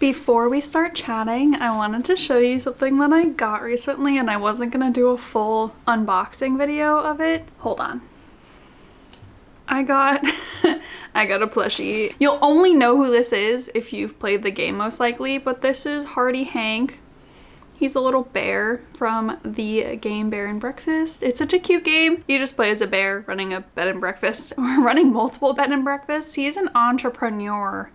Before we start chatting, I wanted to show you something that I got recently, and I wasn't gonna do a full unboxing video of it. Hold on. I got I got a plushie. You'll only know who this is if you've played the game most likely, but this is Hardy Hank. He's a little bear from the game Bear and Breakfast. It's such a cute game. You just play as a bear running a bed and breakfast, or running multiple bed and breakfasts. He's an entrepreneur.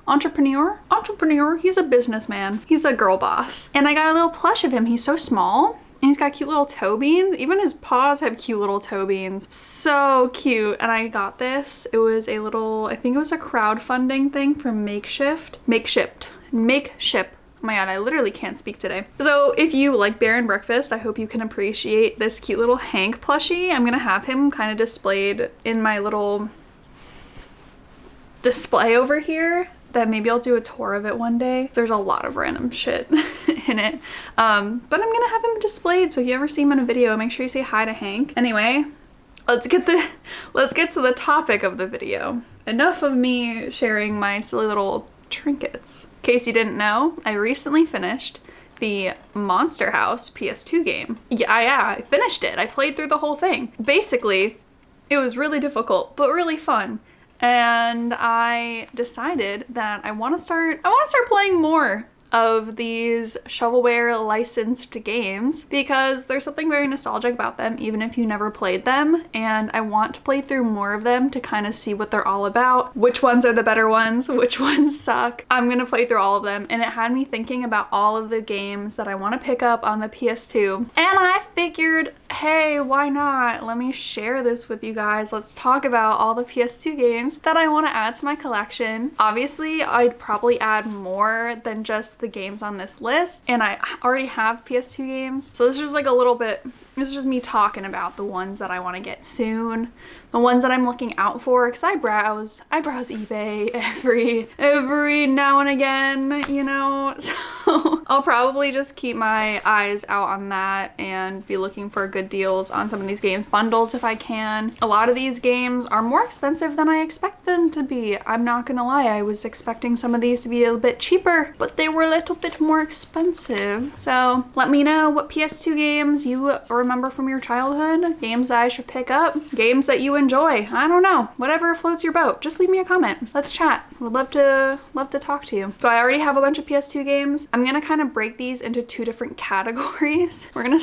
Entrepreneur? He's a businessman. He's a girl boss. And I got a little plush of him. He's so small. And he's got cute little toe beans. Even his paws have cute little toe beans. So cute. And I got this. It was a little, I think it was a crowdfunding thing from Makeshift. Oh my god, I literally can't speak today. So if you like Bear and Breakfast, I hope you can appreciate this cute little Hank plushie. I'm gonna have him kind of displayed in my little display over here. That maybe I'll do a tour of it one day. There's a lot of random shit in it. But I'm gonna have him displayed, so if you ever see him in a video, make sure you say hi to Hank. Anyway, let's get to the topic of the video. Enough of me sharing my silly little trinkets. In case you didn't know, I recently finished the Monster House PS2 game. Yeah, I finished it. I played through the whole thing. Basically, it was really difficult, but really fun. And I decided that I want to start playing more of these shovelware licensed games because there's something very nostalgic about them even if you never played them, and I want to play through more of them to kind of see what they're all about, which ones are the better ones, which ones suck. I'm gonna play through all of them, and it had me thinking about all of the games that I want to pick up on the PS2, and I figured, hey, why not? Let me share this with you guys. Let's talk about all the PS2 games that I want to add to my collection. Obviously, I'd probably add more than just the games on this list, and I already have PS2 games, so this is just like a little bit, this is just me talking about the ones that I want to get soon, the ones that I'm looking out for, because I browse eBay every now and again, you know, so I'll probably just keep my eyes out on that and be looking for good deals on some of these games, bundles if I can. A lot of these games are more expensive than I expect them to be. I'm not gonna lie, I was expecting some of these to be a bit cheaper, but they were a little bit more expensive. So let me know what PS2 games you remember from your childhood, games that I should pick up, games that you enjoy. I don't know, whatever floats your boat. Just leave me a comment. Let's chat. Would love to talk to you. So I already have a bunch of PS2 games. I'm gonna kind of break these into two different categories. We're gonna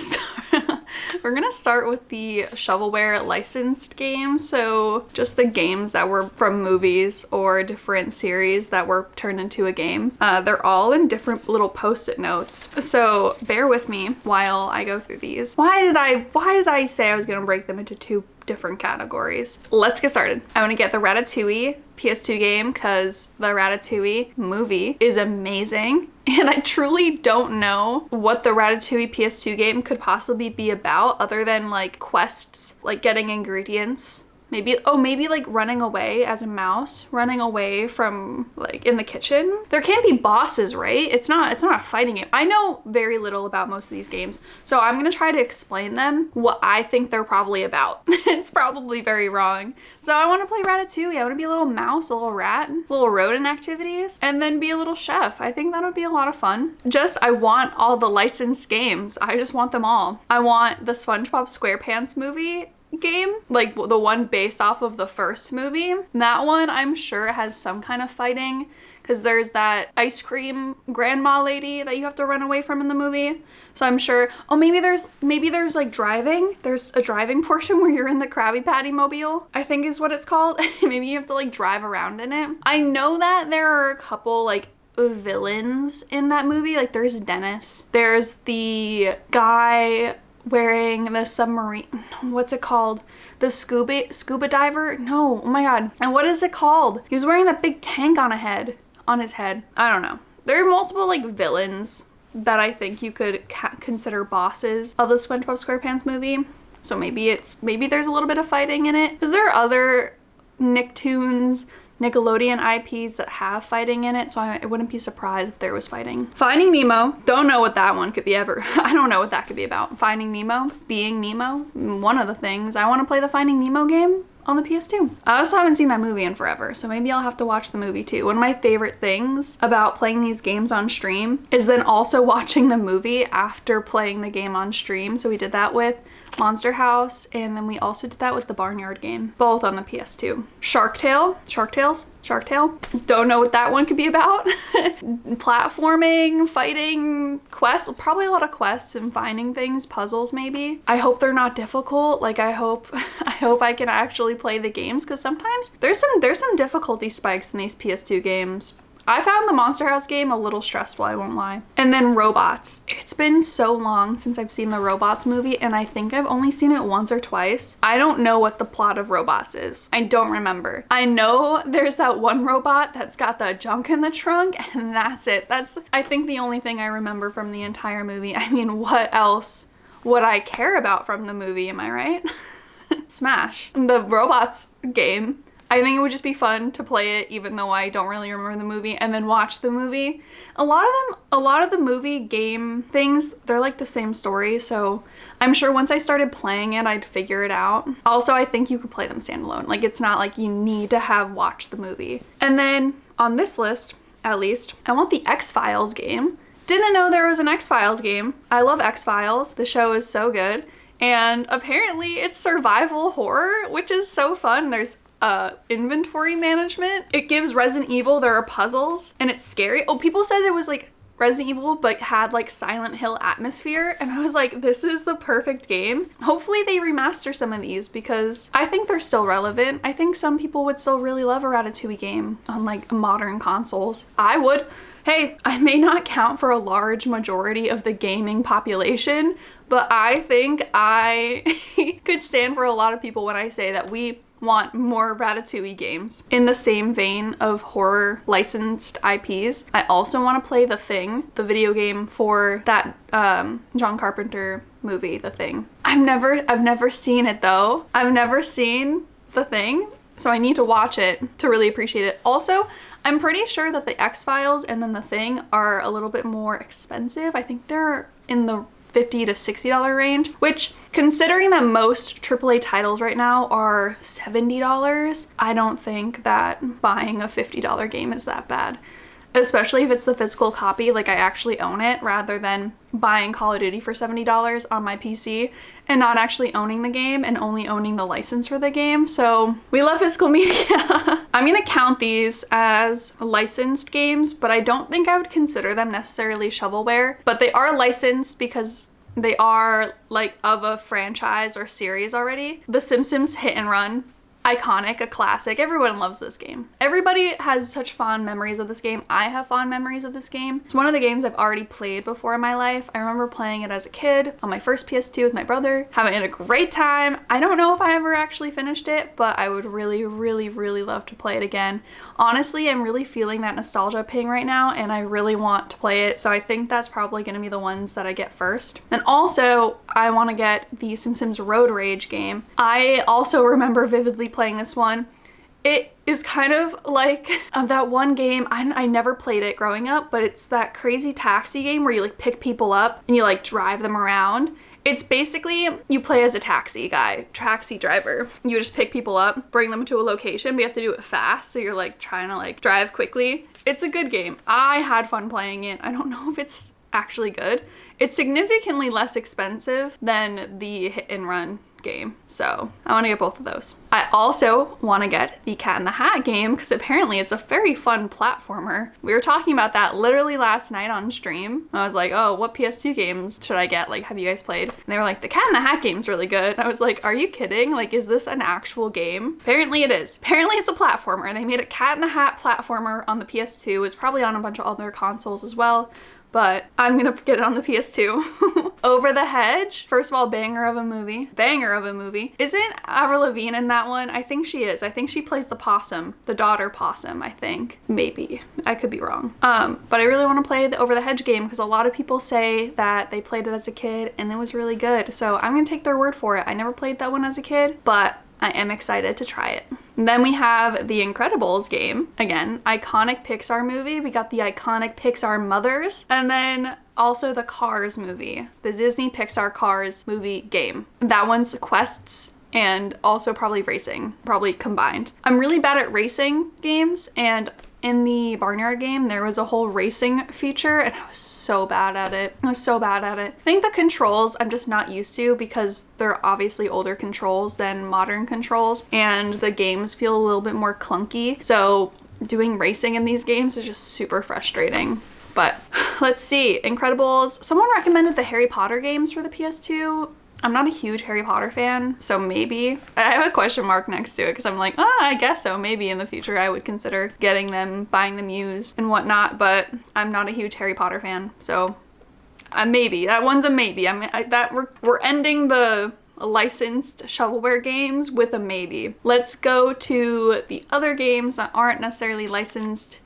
start with the shovelware licensed games. So just the games that were from movies or different series that were turned into a game. They're all in different little post-it notes. So bear with me while I go through these. Why did I say I was gonna break them into two different categories? Let's get started. I want to get the Ratatouille PS2 game because the Ratatouille movie is amazing, and I truly don't know what the Ratatouille PS2 game could possibly be about other than like quests, like getting ingredients. Maybe like running away as a mouse, running away from like in the kitchen. There can't be bosses, right? It's not a fighting game. I know very little about most of these games, so I'm gonna try to explain them what I think they're probably about. It's probably very wrong. So I want to play Ratatouille. I want to be a little mouse, a little rat, little rodent activities, and then be a little chef. I think that would be a lot of fun. I want all the licensed games. I just want them all. I want the SpongeBob SquarePants movie game, like the one based off of the first movie. That one I'm sure has some kind of fighting because there's that ice cream grandma lady that you have to run away from in the movie. So I'm sure, oh, maybe there's like driving. There's a driving portion where you're in the Krabby Patty mobile, I think is what it's called. Maybe you have to like drive around in it. I know that there are a couple like villains in that movie. Like there's Dennis. There's the guy wearing the submarine, what's it called? The scuba diver? No, oh my god. And what is it called? He was wearing that big tank on his head. I don't know. There are multiple like villains that I think you could consider bosses of the SpongeBob SquarePants movie. So maybe there's a little bit of fighting in it. Is there other Nicktoons, Nickelodeon IPs that have fighting in it, so I wouldn't be surprised if there was fighting. Finding Nemo, don't know what that one could be ever. I don't know what that could be about. Finding Nemo, being Nemo, one of the things. I want to play the Finding Nemo game on the PS2. I also haven't seen that movie in forever, so maybe I'll have to watch the movie too. One of my favorite things about playing these games on stream is then also watching the movie after playing the game on stream. So we did that with Monster House, and then we also did that with the Barnyard game, both on the PS2. Shark Tale, don't know what that one could be about. Platforming, fighting, quests, probably a lot of quests and finding things, puzzles maybe. I hope they're not difficult. Like I hope I can actually play the games, because sometimes there's some difficulty spikes in these PS2 games. I found the Monster House game a little stressful, I won't lie. And then Robots. It's been so long since I've seen the Robots movie, and I think I've only seen it once or twice. I don't know what the plot of Robots is. I don't remember. I know there's that one robot that's got the junk in the trunk, and that's it. That's, I think, the only thing I remember from the entire movie. I mean, what else would I care about from the movie, am I right? Smash. The Robots game. I think it would just be fun to play it, even though I don't really remember the movie, and then watch the movie. A lot of the movie game things, they're like the same story, so I'm sure once I started playing it, I'd figure it out. Also, I think you could play them standalone. Like, it's not like you need to have watched the movie. And then on this list, at least, I want the X-Files game. Didn't know there was an X-Files game. I love X-Files. The show is so good. And apparently it's survival horror, which is so fun. There's inventory management. It gives Resident Evil, there are puzzles, and it's scary. Oh, people said it was like Resident Evil but had like Silent Hill atmosphere, and I was like, this is the perfect game. Hopefully they remaster some of these, because I think they're still relevant. I think some people would still really love a Ratatouille game on like modern consoles. I would. Hey, I may not count for a large majority of the gaming population, but I think I could stand for a lot of people when I say that we want more Ratatouille games. In the same vein of horror licensed IPs, I also want to play The Thing, the video game for that John Carpenter movie, The Thing. I've never seen it though. I've never seen The Thing, so I need to watch it to really appreciate it. Also, I'm pretty sure that the X-Files and then The Thing are a little bit more expensive. I think they're in the $50 to $60 range, which, considering that most AAA titles right now are $70, I don't think that buying a $50 game is that bad. Especially if it's the physical copy, like I actually own it, rather than buying Call of Duty for $70 on my PC and not actually owning the game and only owning the license for the game. So we love physical media. I'm gonna count these as licensed games, but I don't think I would consider them necessarily shovelware, but they are licensed because they are like of a franchise or series already. The Simpsons Hit and Run. Iconic, a classic. Everyone loves this game. Everybody has such fond memories of this game. I have fond memories of this game. It's one of the games I've already played before in my life. I remember playing it as a kid on my first PS2 with my brother, having a great time. I don't know if I ever actually finished it, but I would really, really, really love to play it again. Honestly, I'm really feeling that nostalgia ping right now, and I really want to play it, so I think that's probably going to be the ones that I get first. And also, I want to get the Simpsons Road Rage game. I also remember vividly playing this one. It is kind of like that one game, I never played it growing up, but it's that crazy taxi game where you like pick people up and you like drive them around. It's basically, you play as a taxi driver. You just pick people up, bring them to a location, but you have to do it fast, so you're like trying to like drive quickly. It's a good game. I had fun playing it. I don't know if it's actually good. It's significantly less expensive than the Hit and Run game, so I want to get both of those. I also want to get the Cat in the Hat game because apparently it's a very fun platformer. We were talking about that literally last night on stream. I was like, oh, what PS2 games should I get? Like, have you guys played? And they were like, the Cat in the Hat game's really good. I was like, are you kidding? Like, is this an actual game? Apparently it is. Apparently it's a platformer. They made a Cat in the Hat platformer on the PS2. It's probably on a bunch of other consoles as well, but I'm gonna get it on the PS2. Over the Hedge, first of all, banger of a movie. Isn't Avril Lavigne in that one? I think she is. I think she plays the possum, the daughter possum, I think. Maybe. I could be wrong. But I really want to play the Over the Hedge game because a lot of people say that they played it as a kid and it was really good. So I'm gonna take their word for it. I never played that one as a kid, but I am excited to try it. And then we have the Incredibles game. Again, iconic Pixar movie. We got the iconic Pixar mothers. And then also the Cars movie, the Disney Pixar Cars movie game. That one's quests and also probably racing, probably combined. I'm really bad at racing games, and in the Barnyard game, there was a whole racing feature and I was so bad at it. I was so bad at it. I think the controls I'm just not used to because they're obviously older controls than modern controls, and the games feel a little bit more clunky. So doing racing in these games is just super frustrating. But let's see, Incredibles. Someone recommended the Harry Potter games for the PS2. I'm not a huge Harry Potter fan, so maybe. I have a question mark next to it because I'm like, I guess so. Maybe in the future I would consider getting them, buying them used and whatnot, but I'm not a huge Harry Potter fan, so maybe. That one's a maybe. We're ending the licensed shovelware games with a maybe. Let's go to the other games that aren't necessarily licensed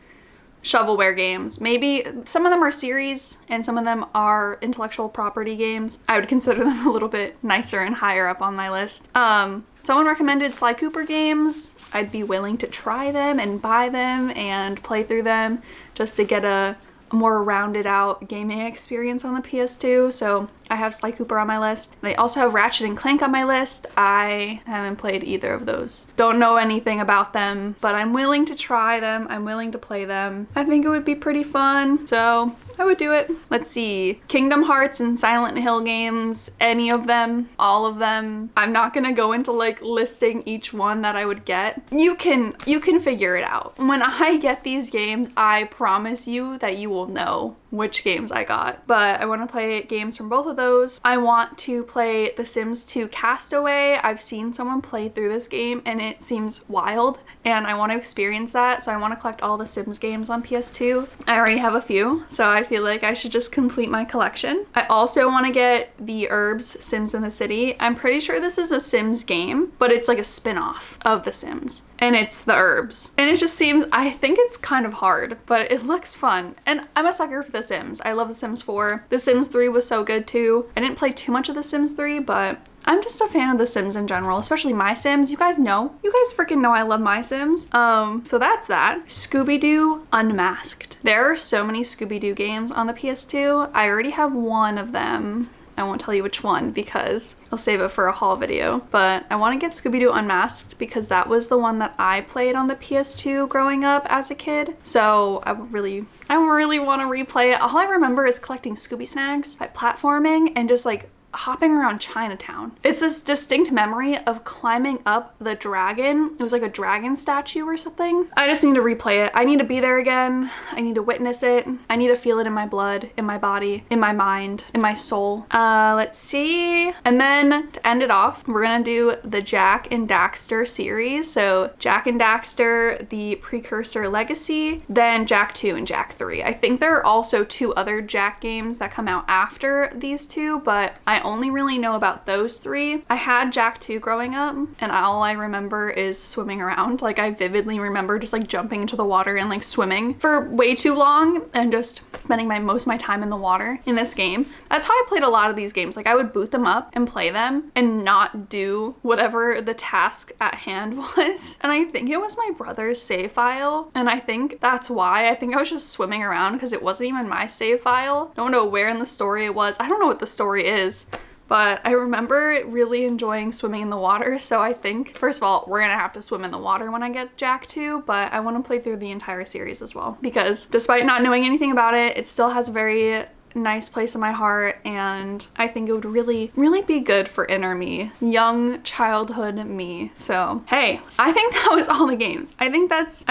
shovelware games. Maybe some of them are series and some of them are intellectual property games. I would consider them a little bit nicer and higher up on my list. Someone recommended Sly Cooper games. I'd be willing to try them and buy them and play through them just to get a more rounded out gaming experience on the PS2. So I have Sly Cooper on my list. They also have Ratchet and Clank on my list. I haven't played either of those. Don't know anything about them, but I'm willing to try them. I'm willing to play them. I think it would be pretty fun, so I would do it. Let's see, Kingdom Hearts and Silent Hill games, any of them, all of them. I'm not gonna go into like listing each one that I would get. You can figure it out. When I get these games, I promise you that you will know which games I got. But I want to play games from both of those. I want to play The Sims 2 Castaway. I've seen someone play through this game and it seems wild and I want to experience that. So I want to collect all the Sims games on PS2. I already have a few, so I feel like I should just complete my collection. I also want to get the Herbs Sims in the City. I'm pretty sure this is a Sims game, but it's like a spin-off of The Sims. And it's the Herbs. And it just seems, I think it's kind of hard, but it looks fun. And I'm a sucker for The Sims. I love The Sims 4. The Sims 3 was so good too. I didn't play too much of The Sims 3, but I'm just a fan of The Sims in general, especially My Sims. You guys know. You guys freaking know I love My Sims. So that's that. Scooby-Doo Unmasked. There are so many Scooby-Doo games on the PS2. I already have one of them. I won't tell you which one because I'll save it for a haul video, but I want to get Scooby-Doo Unmasked because that was the one that I played on the PS2 growing up as a kid. So I really want to replay it. All I remember is collecting Scooby snacks by platforming and just like hopping around Chinatown. It's this distinct memory of climbing up the dragon. It was like a dragon statue or something. I just need to replay it. I need to be there again. I need to witness it. I need to feel it in my blood, in my body, in my mind, in my soul. Let's see. And then to end it off, we're gonna do the Jak and Daxter series. So Jak and Daxter, the precursor legacy, then Jak 2 and Jak 3. I think there are also 2 other Jak games that come out after these 2, but I only really know about those 3. I had Jak 2 growing up and all I remember is swimming around. Like I vividly remember just like jumping into the water and like swimming for way too long and just spending most of my time in the water in this game. That's how I played a lot of these games. Like I would boot them up and play them and not do whatever the task at hand was. And I think it was my brother's save file. And I think that's why. I think I was just swimming around because it wasn't even my save file. Don't know where in the story it was. I don't know what the story is. But I remember really enjoying swimming in the water, so I think, first of all, we're gonna have to swim in the water when I get Jak 2, but I want to play through the entire series as well. Because despite not knowing anything about it, it still has a very nice place in my heart, and I think it would really be good for inner me, young childhood me. So hey, I think that was all the games. I think that's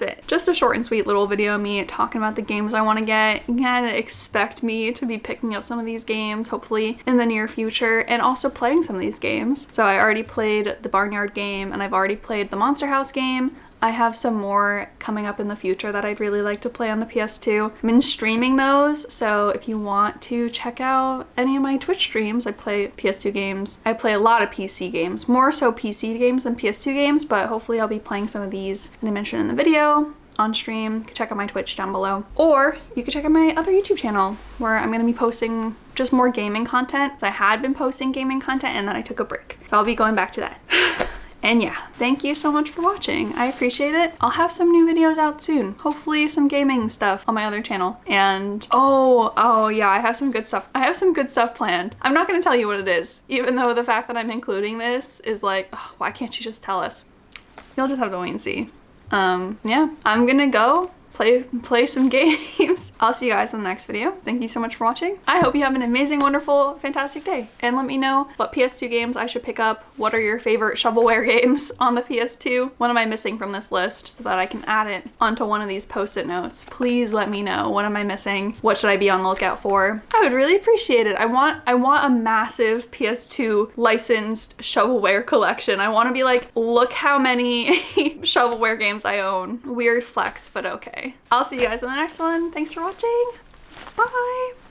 it. Just a short and sweet little video of me talking about the games I want to get. You can expect me to be picking up some of these games hopefully in the near future and also playing some of these games. So I already played the Barnyard game and I've already played the Monster House game. I have some more coming up in the future that I'd really like to play on the PS2. I've been streaming those, so if you want to check out any of my Twitch streams, I play PS2 games. I play a lot of PC games, more so PC games than PS2 games, but hopefully I'll be playing some of these and I mentioned in the video on stream. You can check out my Twitch down below, or you can check out my other YouTube channel where I'm gonna be posting just more gaming content. So I had been posting gaming content and then I took a break, so I'll be going back to that. And yeah, thank you so much for watching. I appreciate it. I'll have some new videos out soon. Hopefully some gaming stuff on my other channel. And oh yeah, I have some good stuff. I have some good stuff planned. I'm not gonna tell you what it is, even though the fact that I'm including this is like, oh, why can't you just tell us? You'll just have to wait and see. Yeah, I'm gonna go play some games. I'll see you guys in the next video. Thank you so much for watching. I hope you have an amazing, wonderful, fantastic day. And let me know what PS2 games I should pick up. What are your favorite shovelware games on the PS2? What am I missing from this list so that I can add it onto one of these post-it notes? Please let me know. What am I missing? What should I be on the lookout for? I would really appreciate it. I want a massive PS2 licensed shovelware collection. I want to be like, look how many shovelware games I own. Weird flex, but okay. I'll see you guys in the next one. Thanks for watching. Bye.